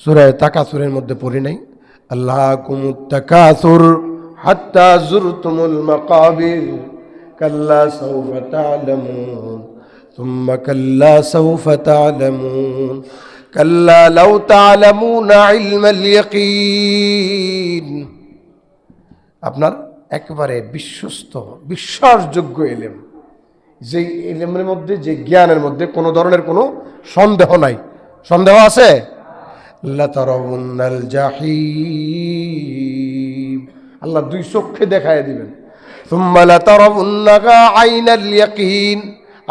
সূরা তাকাসুরের মধ্যে পড়ি নাই? আল্লাহকুমুত তাকাসুর হাত্তা যুরতুমুল মাকাবির কাল্লা সাউফা তা'লামুন সুম্মা কাল্লা সাউফা তা'লামুন কাল্লা লাউ তা'লামুনা ইলমাল ইয়াকিন। আপনার একেবারে বিশ্বস্ত বিশ্বাসযোগ্য ইলম, যে ইলমের মধ্যে, যে জ্ঞানের মধ্যে কোনো ধরনের কোনো সন্দেহ নাই। সন্দেহ আছে? লাতারাউন্নাল জাহিম, আল্লাহ দুই চোখে দেখায় দিবেন। সুম্মা লাতারাউন্নাহা আইনাল ইয়াকিন,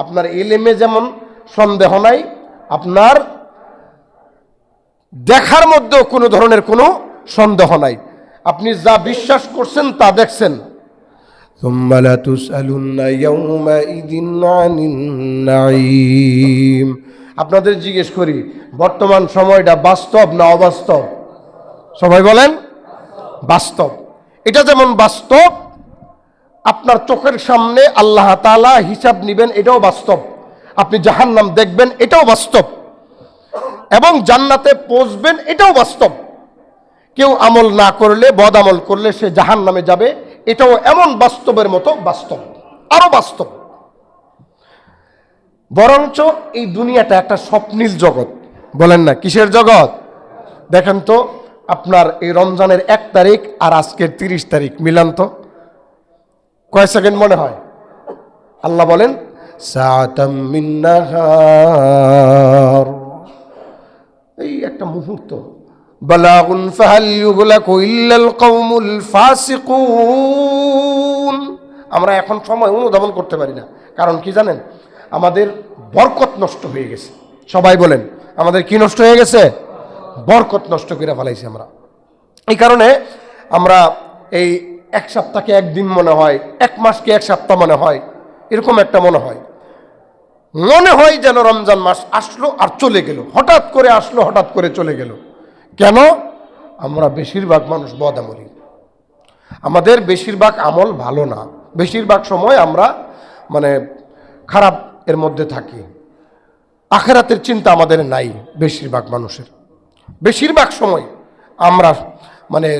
আপনার ইলমে যেমন সন্দেহ নাই, আপনার দেখার মধ্যেও কোনো ধরনের কোনো সন্দেহ নাই। আপনি যা বিশ্বাস করছেন তা দেখছেন। সুম্মা লাতুসআলুন্না ইয়াওমাইযিন আনিন নাঈম। আপনাদের জিজ্ঞেস করি, বর্তমান সময়টা বাস্তব না অবাস্তব? সবাই বলেন বাস্তব। এটা যেমন বাস্তব, আপনার চোখের সামনে আল্লাহ তাআলা হিসাব নেবেন, এটাও বাস্তব। আপনি জাহান্নাম দেখবেন, এটাও বাস্তব। এবং জান্নাতে পৌঁছবেন, এটাও বাস্তব। কেউ আমল না করলে, বদ আমল করলে সে জাহান্নামে যাবে, এটাও এমন বাস্তবের মতো বাস্তব, আরো বাস্তব। বরঞ্চ এই দুনিয়াটা একটা স্বপ্নিল জগৎ। বলেন না কিসের জগৎ? দেখেন তো, আপনার এই রমজানের 1 তারিখ আর আজকের 30 তারিখ মিলান তো, কয় সেকেন্ড মনে হয়? আল্লাহ বলেন সাআতাম মিন নাহার, এই একটা মুহূর্ত। বালাগুন ফাহাল ইউগলাকু ইল্লাল কওমুল ফাসিকুন। আমরা এখন সময় অনুধাবন করতে পারি না, কারণ কি জানেন? আমাদের বরকত নষ্ট হয়ে গেছে। সবাই বলেন, আমাদের কি নষ্ট হয়ে গেছে? বরকত নষ্ট করে ফেলাইছি আমরা। এই কারণে আমরা এই 1 সপ্তাহকে 1 দিন মনে হয়, 1 মাসকে 1 সপ্তাহ মনে হয়, এরকম একটা মনে হয়। মনে হয় যেন রমজান মাস আসলো আর চলে গেল, হঠাৎ করে আসলো, হঠাৎ করে চলে গেল। কেন? আমরা বেশিরভাগ মানুষ বদামলী, আমাদের বেশিরভাগ আমল ভালো না, বেশিরভাগ সময় আমরা মানে খারাপ এর মধ্যে থাকি। আখিরাতের চিন্তা আমাদের নাই বেশিরভাগ মানুষের। বেশিরভাগ সময় আমরা মানে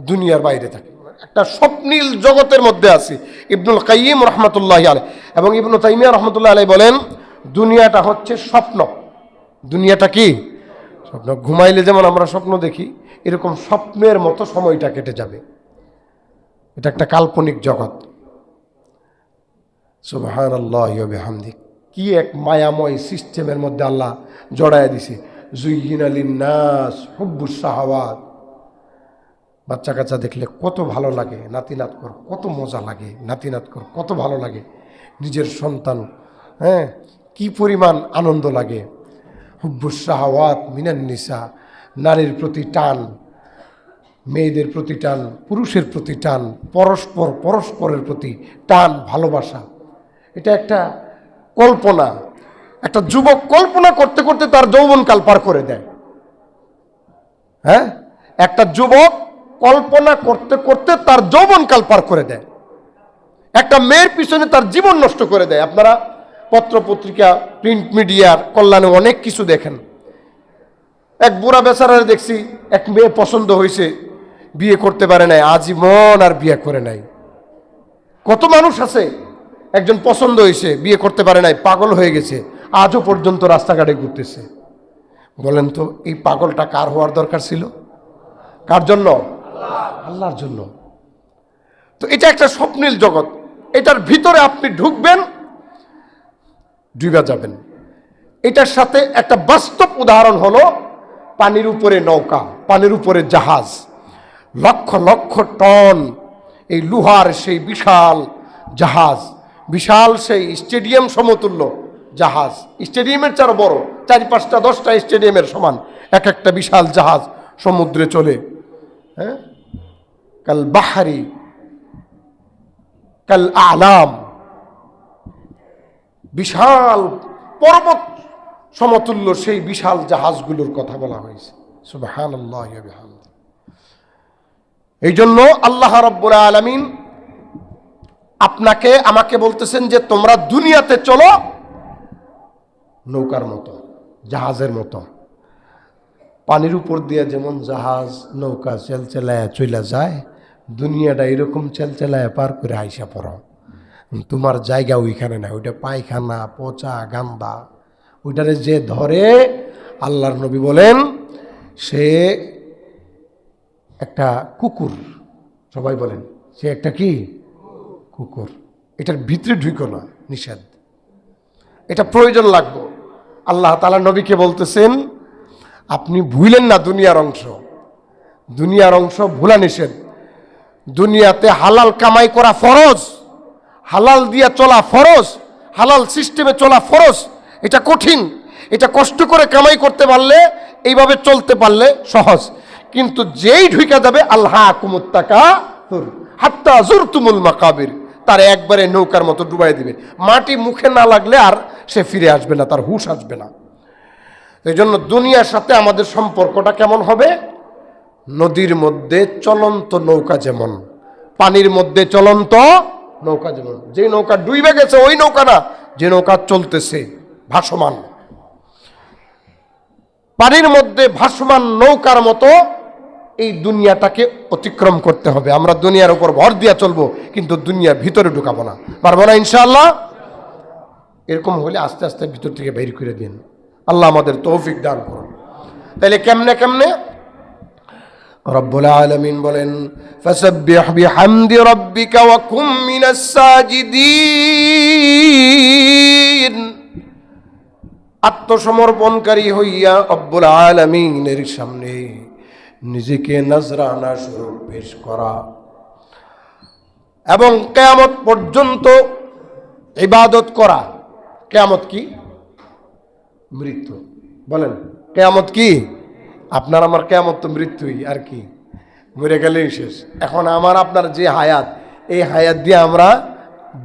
দুনিয়ার বাইরে থাকি, একটা স্বপ্নিল জগতের মধ্যে আছি। ইবনুল কাইয়িম রহমতুল্লাহ আলাইহি এবং ইবনু তাইমিয়া রহমতুল্লাহ আলাইহি বলেন, দুনিয়াটা হচ্ছে স্বপ্ন। দুনিয়াটা কি? স্বপ্ন। ঘুমাইলে যেমন আমরা স্বপ্ন দেখি, এরকম স্বপ্নের মতো সময়টা কেটে যাবে। এটা একটা কাল্পনিক জগৎ। সুবহানাল্লাহি ওয়া বিহামদিহি, কি এক মায়াময় সিস্টেমের মধ্যে আল্লাহ জড়ায় দিছে। যুয়্যিনা লিন-নাস হুব্বুস শাহাওয়াত। বাচ্চা কাচ্চা দেখলে কত ভালো লাগে, নাতি নাত কর কত মজা লাগে, নাতি নাত কর কত ভালো লাগে, নিজের সন্তান, হ্যাঁ, কি পরিমাণ আনন্দ লাগে। হুব্বুস শাহাওয়াত মিনান নিসা, নারীর প্রতি টান, মেয়েদের প্রতি টান, পুরুষের প্রতি টান, পরস্পরের প্রতি টান, ভালোবাসা। এটা একটা কল্পনা। একটা যুবক কল্পনা করতে করতে তার যৌবনকাল পার করে দেয়। হ্যাঁ, একটা যুবক কল্পনা করতে করতে তার যৌবনকাল পার করে দেয়। একটা মেয়ের পিছনে তার জীবন নষ্ট করে দেয়। আপনারা পত্র পত্রিকা, প্রিন্ট মিডিয়ার কল্যাণে অনেক কিছু দেখেন। এক বুড়া বেচারার দেখছি, এক মেয়ে পছন্দ হয়েছে, বিয়ে করতে পারে নাই, আজীবন আর বিয়ে করে নাই। কত মানুষ আছে, একজন পছন্দ হয়েছে, বিয়ে করতে পারে নাই, পাগল হয়ে গেছে, আজও পর্যন্ত রাস্তাঘাটে ঘুরতেছে। বলেন তো, এই পাগলটা কার হওয়ার দরকার ছিল? কার জন্য? আল্লাহর জন্য। তো এটা একটা স্বপ্নিল জগৎ। এটার ভিতরে আপনি ঢুকবেন, ডুবে যাবেন। এটার সাথে একটা বাস্তব উদাহরণ হলো পানির উপরে নৌকা, পানির উপরে জাহাজ। লক্ষ লক্ষ টন এই লোহার সেই বিশাল জাহাজ, বিশাল সেই স্টেডিয়াম সমতুল্য জাহাজ, স্টেডিয়ামের চেয়ে বড়, 4-5টা 10টা স্টেডিয়ামের সমান এক একটা বিশাল জাহাজ সমুদ্রে চলে। হ্যাঁ, কাল বাহারি কাল আলাম, বিশাল পর্বত সমতুল্য সেই বিশাল জাহাজগুলোর কথা বলা হয়েছে। সুবহানাল্লাহি ওয়া বিহামদিহি। এই জন্য আল্লাহ রাব্বুল আলামিন আপনাকে আমাকে বলতেছেন যে তোমরা দুনিয়াতে চলো নৌকার মতো, জাহাজের মতো। পানির উপর দিয়ে যেমন জাহাজ নৌকা চেলচেলায় চলে যায়, দুনিয়াটা এরকম চেলচেলায় পার করে আইসা পড়ো। তোমার জায়গা ওইখানে না, ওইটা পায়খানা, পচা, গান্দা। ওইটারে যে ধরে, আল্লাহর নবী বলেন সে একটা কুকুর। সবাই বলেন সে একটা কি কুকুর। এটার ভিতরে ঢুকো না, নিষেধ। এটা প্রয়োজন লাগবে। আল্লাহ তাআলা নবীকে বলতেছেন আপনি ভুলেন না দুনিয়ার অংশ, দুনিয়ার অংশ ভুলা নিষেধ। দুনিয়াতে হালাল কামাই করা ফরজ, হালাল দিয়া চলা ফরজ, হালাল সিস্টেমে চলা ফরজ। এটা কঠিন, এটা কষ্ট করে কামাই করতে পারলে, এইভাবে চলতে পারলে সহজ। কিন্তু যেই ঢুকে যাবে আল্লাহকুমুত তাকাসুর হাত্তা যুরতুমুল মাকাবির, তার একবারে নৌকার মতো ডুবাই দিবে। মাটি মুখে না লাগলে আর সে ফিরে আসবে না, তার হুঁশ আসবে না। এই জন্য দুনিয়ার সাথে আমাদের সম্পর্কটা কেমন হবে? নদীর মধ্যে চলন্ত নৌকা যেমন, পানির মধ্যে চলন্ত নৌকা যেমন। যে নৌকা ডুবে গেছে ওই নৌকা না, যে নৌকা চলতেছে ভাসমান। পানির মধ্যে ভাসমান নৌকার মতো এই দুনিয়াটাকে অতিক্রম করতে হবে। আমরা দুনিয়ার উপর ভর দিয়া চলবো, কিন্তু দুনিয়ার ভিতরে ঢুকাবো না, পারবো না ইনশাআল্লাহ। এরকম হলে আস্তে আস্তে ভিতর থেকে বের করে দিন। আল্লাহ আমাদের তৌফিক দান করুন। তাহলে কেমনে কেমনে? রব্বুল আলামিন বলেন ফাসাব্বিহ বিহামদি রাব্বিকা ওয়া কুম মিনাস সাজিদিন। আত্মসমর্পণকারী হইয়া রব্বুল আলামিনের সামনে নিজেকে নজরানা স্বরূপ পেশ করা এবং কিয়ামত পর্যন্ত ইবাদত করা। কিয়ামত কি? মৃত্যু। বলেন কিয়ামত কি? আপনার আমার কিয়ামত তো মৃত্যুই, আর কি, মরে গেলেই শেষ। এখন আমার আপনার যে হায়াত, এই হায়াত দিয়ে আমরা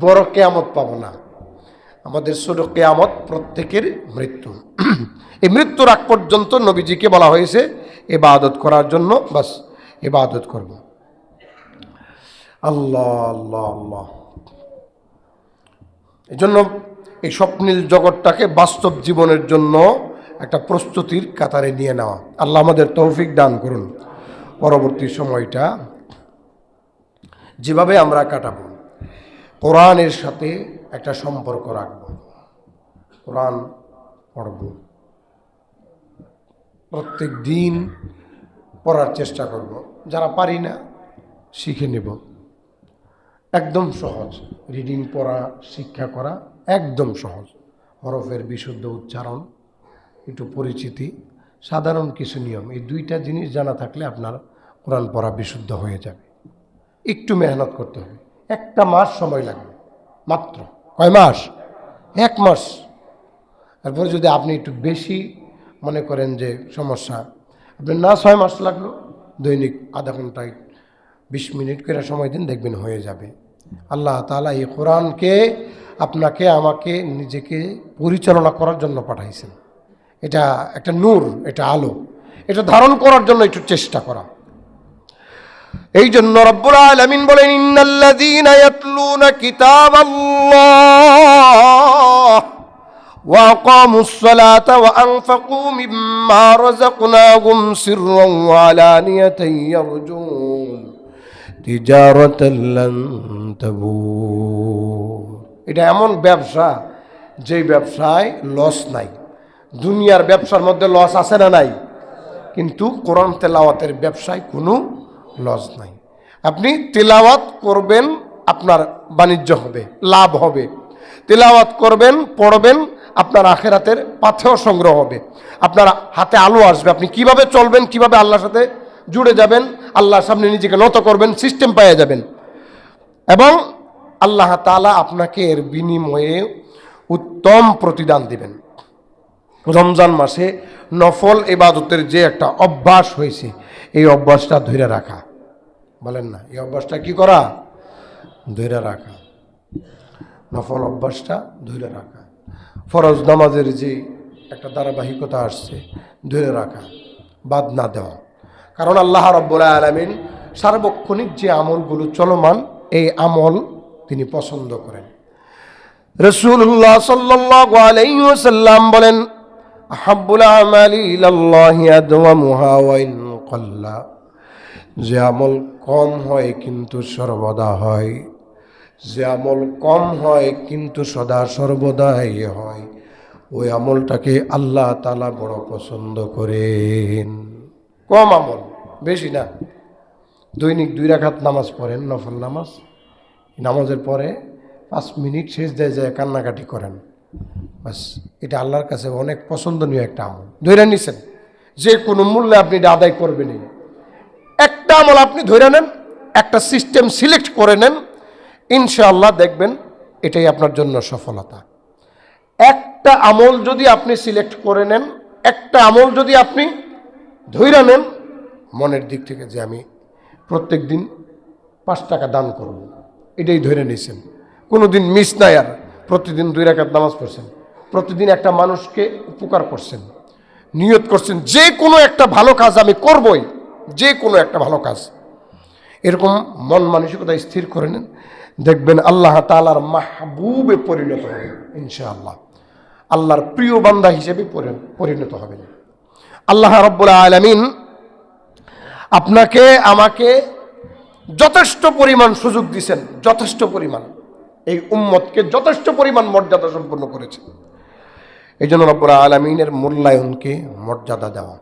বড় কিয়ামত পাবো না। আমাদের ছোট কিয়ামত প্রত্যেকের মৃত্যু। এই মৃত্যুর আগ পর্যন্ত নবীজিকে বলা হয়েছে ইবাদত করার জন্য। বাস ইবাদত করব। আল্লাহ আল্লাহ আল্লাহ। এই জন্য এই স্বপ্নিল জগৎটাকে বাস্তব জীবনের জন্য একটা প্রস্তুতির কাতারে নিয়ে নেওয়া। আল্লাহ আমাদের তৌফিক দান করুন। পরবর্তী সময়টা যেভাবে আমরা কাটাবো, কোরআনের সাথে একটা সম্পর্ক রাখবো, কোরআন পড়ব, প্রত্যেক দিন পড়ার চেষ্টা করব। যারা পারি না শিখে নেব। একদম সহজ, রিডিং পড়া শিক্ষা করা একদম সহজ। হরফের বিশুদ্ধ উচ্চারণ, একটু পরিচিতি, সাধারণ কিছু নিয়ম, এই দুইটা জিনিস জানা থাকলে আপনার কোরআন পড়া বিশুদ্ধ হয়ে যাবে। একটু মেহনত করতে হবে। একটা মাস সময় লাগবে মাত্র। কয় মাস? 1 মাস। তারপরে যদি আপনি একটু বেশি মনে করেন যে সমস্যা, আপনি না 6 মাস লাগলো, দৈনিক আধা ঘন্টায় 20 মিনিট করে সময় দিন, দেখবেন হয়ে যাবে। আল্লাহ তাআলা এই কোরআনকে আপনাকে আমাকে নিজেকে পরিচালনা করার জন্য পাঠাইছেন। এটা একটা নূর, এটা আলো, এটা ধারণ করার জন্য একটু চেষ্টা করা। এই জন্য রব্বুল আলামিন বলেন ইন্নাল্লাযীনা ইয়াতলুনা কিতাবাল্লাহ ওয়া আকামুস সালাতা ওয়া আনফাকু মিম্মা রাযাকনাহুম সিররান ওয়া আলানিয়াতান ইয়ারজুন তিজারাতান লান তাবুর। এটা এমন ব্যবসা যেই ব্যবসায় লস নাই। দুনিয়ার ব্যবসার মধ্যে লস আছে না নাই? কিন্তু কোরআন তেলাওয়াতের ব্যবসায় কোনো লস নাই। আপনি তেলাওয়াত করবেন, আপনার বাণিজ্য হবে, লাভ হবে। তেলাওয়াত করবেন, পড়বেন, আপনার আখিরাতের পাথেয় সংগ্রহ হবে। আপনার হাতে আলো আসবে। আপনি কিভাবে চলবেন, কিভাবে আল্লাহর সাথে জুড়ে যাবেন, আল্লাহর সামনে নিজেকে নত করবেন, সিস্টেম পেয়ে যাবেন। এবং আল্লাহ তাআলা আপনাকে এর বিনিময়ে উত্তম প্রতিদান দিবেন। রমজান মাসে নফল ইবাদতের যে একটা অভ্যাস হয়েছে, এই অভ্যাসটা ধরে রাখা। বলেন না, এই অভ্যাসটা কি করা? ধরে রাখা। নফল অভ্যাসটা ধরে রাখা। ফরজ নামাজের যে একটা ধারাবাহিকতা আসছে, ধরে রাখা, বাদ না দেওয়া। কারণ আল্লাহ রাব্বুল আলামিন সার্বক্ষণিক যে আমলগুলো চলমান, এই আমল তিনি পছন্দ করেন। রাসূলুল্লাহ সাল্লাল্লাহু আলাইহি ওয়াসাল্লাম বলেন আহাব্বুল আমালি ইলাল্লাহি আদওয়ামুহা ওয়া ইন ক্বাল্লা, যে আমল কম হয় কিন্তু সর্বদা হয়, যে আমল কম হয় কিন্তু সদা সর্বদা হয়, ওই আমলটাকে আল্লাহ তাআলা বড় পছন্দ করেন। কম আমল, বেশি না। দৈনিক 2 রাকাত নামাজ পড়েন, নফল নামাজ, নামাজের পরে 5 মিনিট সিজদায় যায় কান্নাকাটি করেন, বাস, এটা আল্লাহর কাছে অনেক পছন্দনীয় একটা আমল। ধরে নিছেন, যে কোনো মূল্যে আপনি এটা আদায় করবেনই। একটা আমল আপনি ধরে নেন, একটা সিস্টেম সিলেক্ট করে নেন, ইনশাআল্লাহ দেখবেন এটাই আপনার জন্য সফলতা। একটা আমল যদি আপনি সিলেক্ট করে নেন, একটা আমল যদি আপনি ধরে নেন মনের দিক থেকে, যে আমি প্রত্যেক দিন 5 টাকা দান করব, এটাই ধরে নিয়েছেন, কোনো দিন মিস নাই, আর প্রতিদিন 2 রাকাত নামাজ পড়ছেন, প্রতিদিন একটা মানুষকে উপকার করছেন, নিয়ত করছেন যে কোনো একটা ভালো কাজ আমি করবই, যে কোনো একটা ভালো কাজ, এরকম মন মানসিকতা স্থির করে নেন, দেখবেন আল্লাহ তাআলার মাহবুবে পরিণত হবে ইনশাআল্লাহ, আল্লাহর প্রিয় বান্দা হিসেবে পরিণত হবেন। আল্লাহ রাব্বুল আলামিন আপনাকে আমাকে যথেষ্ট পরিমাণ সুযোগ দিয়েছেন, যথেষ্ট পরিমাণ, এই উম্মতকে যথেষ্ট পরিমাণ মর্যাদা সম্পন্ন করেছে। এই জন্য রব্বুল আলামিনের মূল্যায়নকে মর্যাদা দেওয়া।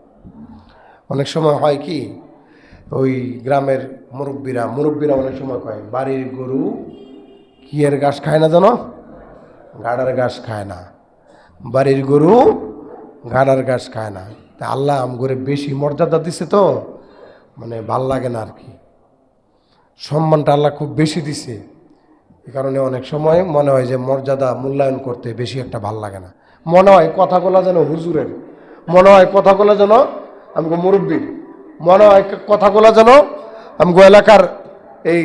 অনেক সময় হয় কি, ওই গ্রামের মুরব্বীরা অনেক সময় কয়, বাড়ির গরু কি এর ঘাস খায় না, জানো, গাড়ার ঘাস খায় না, বাড়ির গরু গাড়ার ঘাস খায় না। তা আল্লাহ আমগরে বেশি মর্যাদা দিছে, তো মানে ভাল লাগে না আর কি, সম্মানটা আল্লাহ খুব বেশি দিছে, এই কারণে অনেক সময় মনে হয় যে মর্যাদা মূল্যায়ন করতে বেশি একটা ভাল লাগে না, মনে হয় কথাগুলো যেন হুজুরের, মনে হয় কথাগুলো যেন আমগো মুরব্বীর, মনে হয় কথাগুলো যেন আমগো এলাকার এই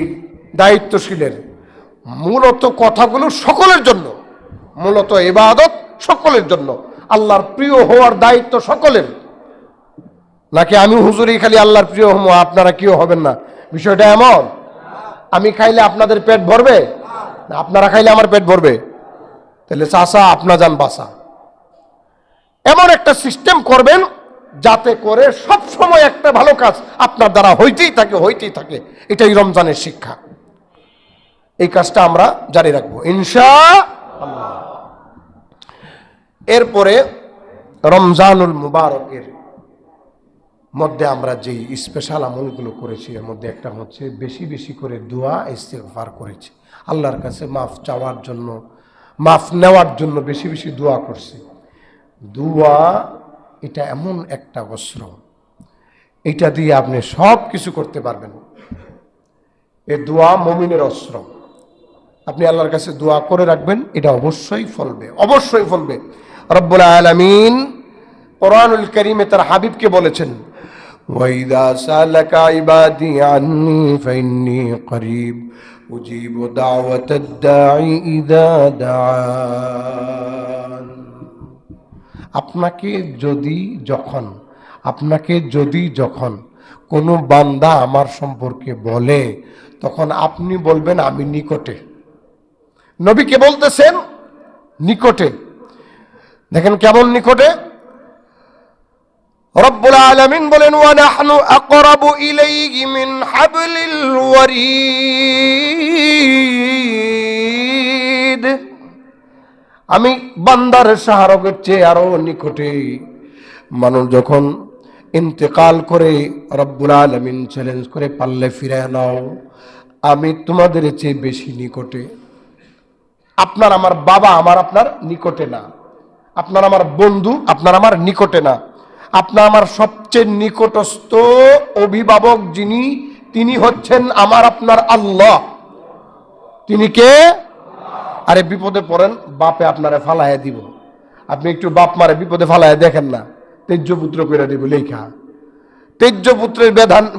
দায়িত্বশীলের। মূলত কথাগুলো সকলের জন্য, মূলত ইবাদত সকলের জন্য, আল্লাহর প্রিয় হওয়ার দায়িত্ব সকলের। নাকি আমি হুজুরই খালি আল্লাহর প্রিয় হবো, আপনারা কেউ হবেন না, বিষয়টা এমন? আমি খাইলে আপনাদের পেট ভরবে না আপনারা খাইলে আমার পেট ভরবে? তাহলে চাষা আপনা যান বাসা, এমন একটা সিস্টেম করবেন যাতে করে সব সময় একটা ভালো কাজ আপনার দ্বারা হইতেই থাকে। এটাই রমজানের শিক্ষা। এই কাজটা আমরা জারি রাখবো ইনশাআল্লাহ। এরপরে রমজানুল মুবারকের মধ্যে আমরা যেই স্পেশাল আমলগুলো করেছি, এর মধ্যে একটা হচ্ছে বেশি বেশি করে দোয়া ইস্তিগফার করেছি, আল্লাহর কাছে মাফ চাওয়ার জন্য, মাফ নেওয়ার জন্য বেশি বেশি দোয়া করছি। দোয়া এটা এমন একটা অস্ত্র, এটা দিয়ে আপনি সব কিছু করতে পারবেন। এই দোয়া মুমিনের অস্ত্র। আপনি আল্লাহর কাছে দোয়া করে রাখবেন, এটা অবশ্যই ফলবে, অবশ্যই ফলবে। রব্বুল আলামিন কোরআনুল কারীমে তার হাবিবকে বলেছেন, ওয়াইদা সালাকা ইবাদি আন্নী ফাইন্নী করিব উজিবু দাওয়াতাদ দাঈ ইযা দাআন। আপনাকে যদি যখন কোনো বান্দা আমার সম্পর্কে বলে, তখন আপনি বলবেন আমি নিকটে। নবীকে বলতেছেন নিকটে। দেখেন কেমন নিকটে। রব্বুল আলামিন বলেন, ওয়া নাহনু আকরাবু ইলাইহি মিন হাবলিল ওয়ারিদ। আমি বান্দার শাহরগের চেয়ে আরো নিকটে। মানুষ যখন ইন্তেকাল করে রব্বুল আলামিন চ্যালেঞ্জ করে, পারলে ফিরায় নাও, আমি তোমাদের চেয়ে বেশি নিকটে। আপনার আমার বাবা আমার আপনার নিকটে না, আপনার আমার বন্ধু আপনার আমার নিকটে না। আপনার আমার সবচেয়ে নিকটস্থ অভিভাবক যিনি, তিনি হচ্ছেন আমার আপনার আল্লাহ। তিনি কে? আরে বিপদে পড়েন, বাপে আপনারে ফালাইয়া দিব। আপনি একটু বাপ মারে বিপদে ফালাইয়া দেখেন না, তেজ্য পুত্র করে দিব লেখা। তেজ্য পুত্রের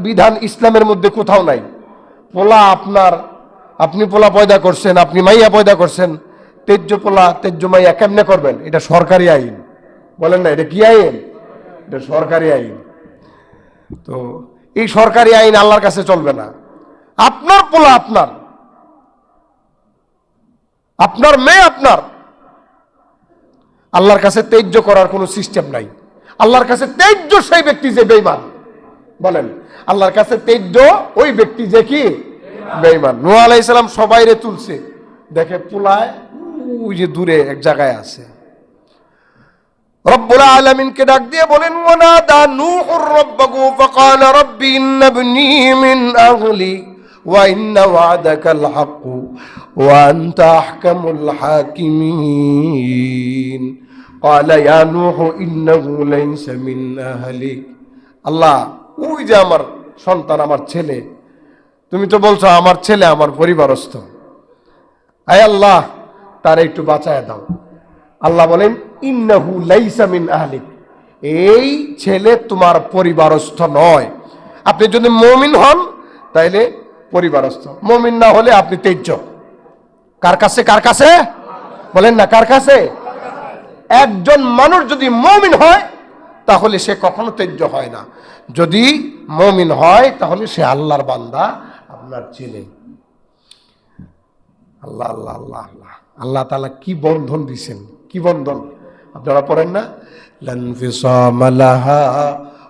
বিধান ইসলামের মধ্যে কোথাও নাই। পোলা আপনার, আপনি পোলা পয়দা করছেন, আপনি মাইয়া পয়দা করছেন, তেজ্য পোলা তেজ্য মাইয়া কেমনে করবেন? এটা সরকারি আইন, বলেন না? এটা কি আইন? এটা সরকারি আইন। তো এই সরকারি আইন আল্লাহর কাছে চলবে না। আপনার পোলা আপনার, আপনার মেয়ে আপনার, আল্লাহর কাছে তেজ্য করার কোনো সিস্টেম নাই। আল্লাহর কাছে তেজ্য সেই ব্যক্তি যে বেঈমান। বলেন, আল্লাহর কাছে তেজ্য ওই ব্যক্তি যে কি বেঈমান। নূহ আলাইহিস সালাম সবাইরে তুলছে, দেখে পুলায় ওই যে দূরে এক জায়গায় আছে। রব্বুল আলামিনকে ডাক দিয়ে বলেন, ওয়ানাদা নূহুর রাব্বাহু ফাকালা রাব্বি ইন্না ইবনী মিন আহলি ওয়া ইন্না ওয়া'দাকাল হাক্কু ওয়া আনতা আহকামুল হাকিমিন ক্বালা ইয়া নূহু ইন্নাহু লাইসা মিন আহলি। আল্লাহ, ওই যে আমার সন্তান, আমার ছেলে, তুমি তো বলছো আমার ছেলে আমার পরিবারস্থ, আয় আল্লাহ তার একটু বাঁচায় দাও। আল্লাহ বলেন, ইন্নাহু লাইসা মিন আহলিক, এই ছেলে তোমার পরিবারস্থ নয়। আপনি যদি মুমিন হন তাইলে পরিবারস্থ, মুমিন না হলে আপনি তেজ্য। কার কাছে? কার কাছে? বলেন না, কার কাছে? একজন মানুষ যদি মুমিন হয় তাহলে সে কখনো তেজ্য হয় না। যদি মুমিন হয় তাহলে সে আল্লাহর বান্দা, আপনার ছেলে। আল্লাহ আল্লাহ আল্লাহ আল্লাহ আল্লাহ তাআলা কি বন্ধন দিছেন, কি বন্ধন! আপনারা পড়েন না, লান ফিসামা লাহা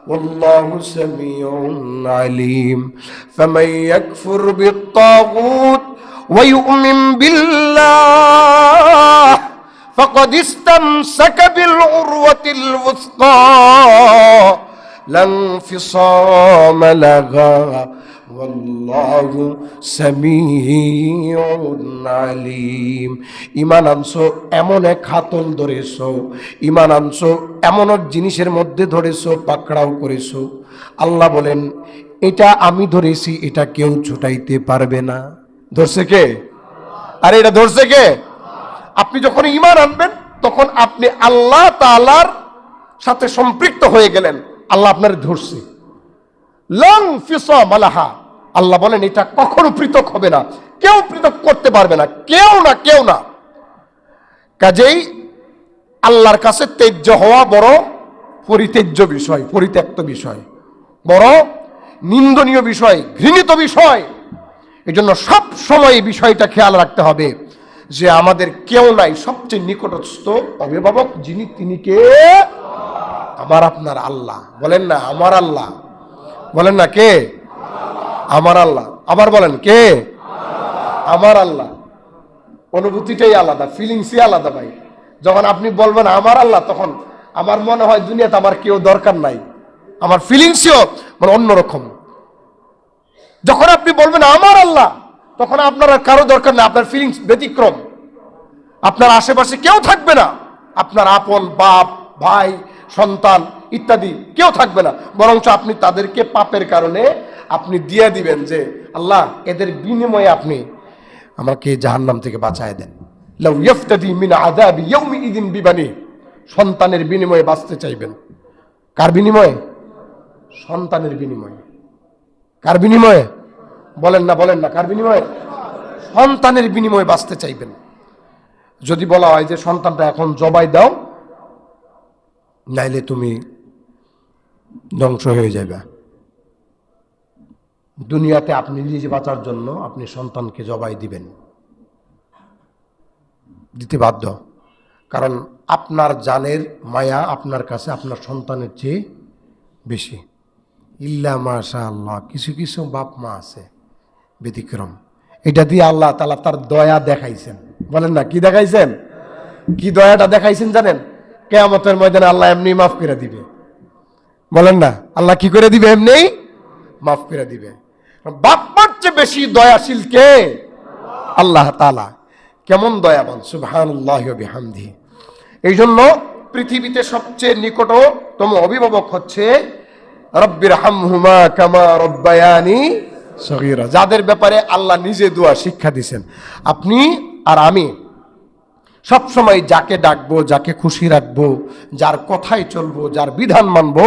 ওয়াল্লাহু সামিউন আলিম ফামান ইয়াকফুর বিত-তাগুত ওয়া ইউমিন বিল্লাহ ফাকাদ ইসতামসাকা বিল উরওয়াতিল ওয়াসকা লান ফিসামা লাহা ওয়াল্লাহু সামিউন আলিম। ঈমান আনছো এমন এক হাতল ধরেছো, ঈমান আনছো এমন এক জিনিসের মধ্যে ধরেছো, পাকড়াও করেছো। আল্লাহ বলেন, এটা আমি ধরেছি, এটা কেউ ছুটাইতে পারবে না। ধরছে কে? আরে এটা ধরছে কে? আপনি যখন ঈমান আনবেন তখন আপনি আল্লাহ তাআলার সাথে সম্পৃক্ত হয়ে গেলেন, আল্লাহ আপনার ধরছে। লং ফিসাম আলাহা, আল্লাহ বলেন এটা কখনো পৃথক হবে না, কেউ পৃথক করতে পারবে না, কেউ না, কেউ না। কাজেই আল্লাহর কাছে তেজ্য হওয়া বড় পরিত্যাজ্য বিষয়, পরিত্যক্ত বিষয়, বড় নিন্দনীয় বিষয়, ঘৃণিত বিষয়। এই জন্য সব সময় এই বিষয়টা খেয়াল রাখতে হবে যে আমাদের কেউ নাই, সবচেয়ে নিকটস্থ অভিভাবক যিনি, তিনি কে? আমার আপনার আল্লাহ। বলেন না, আমার আল্লাহ। বলেন না, কে? আমার আল্লাহ। আবার বলেন, কে? আমার আল্লাহ। অনুভূতিটাই আলাদা, ফিলিংসই আলাদা ভাই। যখন আপনি বলবেন আমার আল্লাহ, তখন আমার মনে হয় দুনিয়াতে আমার কেউ দরকার নাই, আমার ফিলিংসও মানে অন্যরকম। যখন আপনি বলবেন আমার আল্লাহ, তখন আপনার আর কারো দরকার নেই, আপনার ফিলিংস ব্যতিক্রম। আপনার আশেপাশে কেউ থাকবে না, আপনার আপন বাপ, ভাই, সন্তান ইত্যাদি কেউ থাকবে না, বরঞ্চ আপনি তাদেরকে পাপের কারণে আপনি দিয়ে দিবেন যে আল্লাহ এদের বিনিময়ে আপনি আমাকে জাহান্নাম থেকে বাঁচায় দেন। লাউ ইফতাদি মিন আযাবি ইয়াউমিইযিন বিবানি, সন্তানের বিনিময়ে বাঁচতে চাইবেন। কার বিনিময়ে? সন্তানের বিনিময়ে। কার বিনিময়ে? বলেন না, বলেন না, কার বিনিময়ে? সন্তানের বিনিময়ে বাঁচতে চাইবেন। যদি বলা হয় যে সন্তানটা এখন জবাই দাও, নাইলে তুমি ধ্বংস হয়ে যাবে, দুনিয়াতে আপনি নিজে বাঁচার জন্য আপনি সন্তানকে জবাই দিবেন, দিতে বাধ্য। কারণ আপনার জানের মায়া আপনার কাছে আপনার সন্তানের চেয়ে বেশি। ইল্লা মাশা আল্লাহ, কিছু কিছু বাপ মা আছে ব্যতিক্রম, এটা দিয়ে আল্লাহ তাআলা তার দয়া দেখাইছেন। বলেন না, কি দেখাইছেন? কি দয়াটা দেখাইছেন জানেন? কিয়ামতের ময়দানে আল্লাহ এমনি মাফ করে দিবে। বলেন না, আল্লাহ কি করে দিবে? এমনি মাফ করে দিবে। বাপ মার চেয়ে বেশি দয়াশীল কে? আল্লাহ তাআলা। কেমন দয়াবান, সুবহানাল্লাহি ওয়া বিহামদিহি। এই জন্য পৃথিবীতে সবচেয়ে নিকটতম অভিভাবক হচ্ছে রব্বির হামহুমা কামা রব্বায়ানি সগীরা, যাদের ব্যাপারে আল্লাহ নিজে দোয়া শিক্ষা দিয়েছেন। আপনি আর আমি সব সময় যাকে ডাকবো, যাকে খুশি রাখবো, যার কথায় চলবো, যার বিধান মানবো,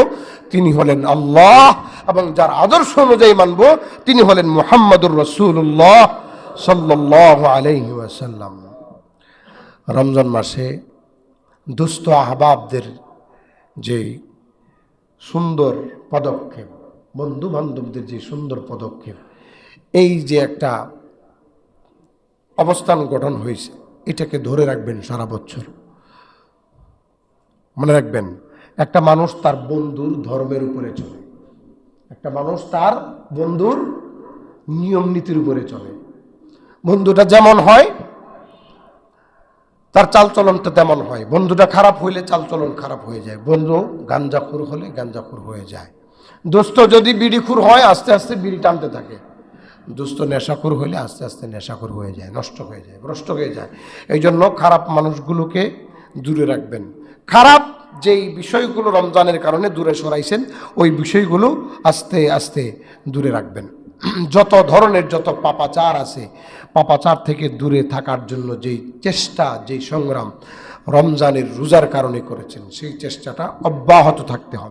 তিনি হলেন আল্লাহ, এবং যার আদর্শ অনুযায়ী মানবো তিনি হলেন মুহাম্মদুর রাসূলুল্লাহ সাল্লাল্লাহু আলাইহি ওয়াসাল্লাম। রমজান মাসে দুস্থ আহবাবদের যে সুন্দর পদক্ষেপ, বন্ধু বান্ধবদের যে সুন্দর পদক্ষেপ, এই যে একটা অবস্থান গঠন হয়েছে, এটাকে ধরে রাখবেন সারা বছর। মনে রাখবেন, একটা মানুষ তার বন্ধুর ধর্মের উপরে চলে, একটা মানুষ তার বন্ধুর নিয়ম নীতির উপরে চলে। বন্ধুটা যেমন হয় তার চালচলনটা তেমন হয়। বন্ধুটা খারাপ হইলে চালচলন খারাপ হয়ে যায়। বন্ধু গাঞ্জাখুর হলে গাঞ্জাখুর হয়ে যায়। দোস্ত যদি বিড়িখুর হয় আস্তে আস্তে বিড়ি টানতে থাকে। দোস্ত নেশাখুর হলে আস্তে আস্তে নেশাখুর হয়ে যায়, নষ্ট হয়ে যায়, ভ্রষ্ট হয়ে যায়। এই জন্য খারাপ মানুষগুলোকে দূরে রাখবেন। খারাপ যেই বিষয়গুলো রমজানের কারণে দূরে সরাইছেন ওই বিষয়গুলো আস্তে আস্তে দূরে রাখবেন। যত ধরনের যত পাপাচার আছে, পাপাচার থেকে দূরে থাকার জন্য যেই চেষ্টা, যেই সংগ্রাম রমজানের রোজার কারণে করেছেন, সেই চেষ্টাটা অব্যাহত থাকতে হবে।